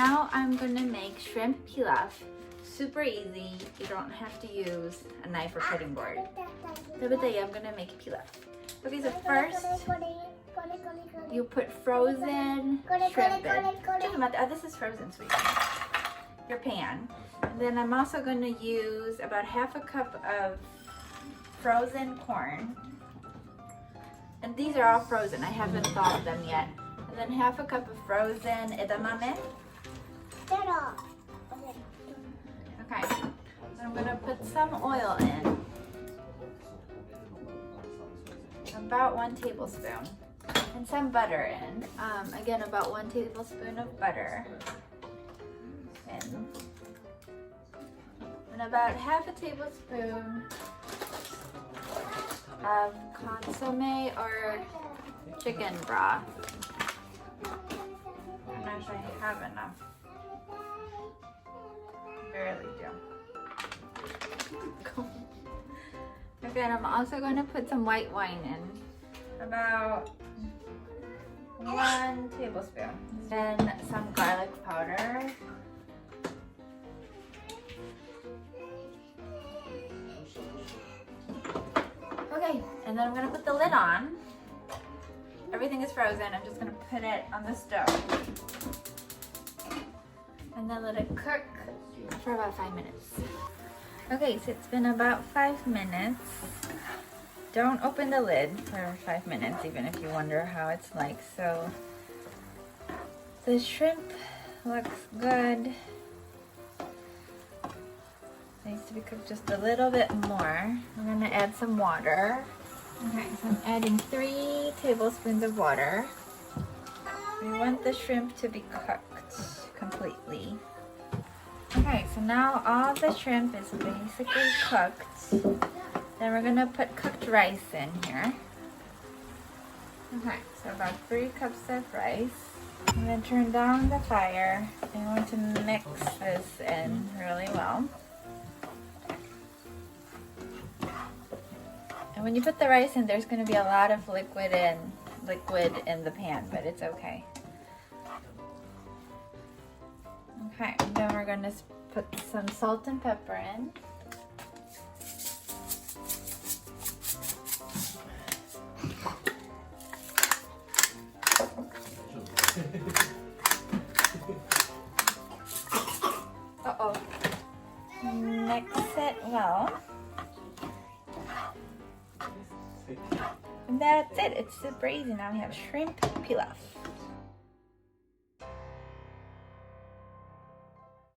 now I'm gonna make shrimp pilaf. Super easy. You don't have to use a knife or cutting board. Today I'm gonna make pilaf. Okay, so first you put frozen shrimp in. This is frozen, sweetie. Your pan. And then I'm also gonna use about half a cup of frozen corn. And these are all frozen. I haven't thawed them yet. And then half a cup of frozen edamame. Okay. I'm gonna put some oil in. About 1 tablespoon. And some butter in. Again, about 1 tablespoon of butter in. And about half a tablespoon of consomme or chicken broth. I'm not sure I have enough. Barely do. Okay, and I'm also going to put some white wine in. About 1 tablespoon. Then some garlic powder. Okay, and then I'm gonna put the lid on. Everything is frozen. I'm just gonna put it on the stove. And then let it cook for about 5 minutes. Okay, so it's been about 5 minutes. Don't open the lid for 5 minutes, even if you wonder how it's like. So the shrimp looks good. Needs to be cooked just a little bit more. I'm gonna add some water. Okay, so I'm adding 3 tablespoons of water. We want the shrimp to be cooked completely. Okay, so now all the shrimp is basically cooked. Then we're gonna put cooked rice in here. Okay, so about 3 cups of rice. I'm gonna turn down the fire. I want to mix this in really well. And when you put the rice in, there's going to be a lot of liquid in the pan, but it's okay. Okay, and then we're going to put some salt and pepper in. Uh-oh. Mix it well. And that's it. It's super easy. Now we have shrimp pilaf.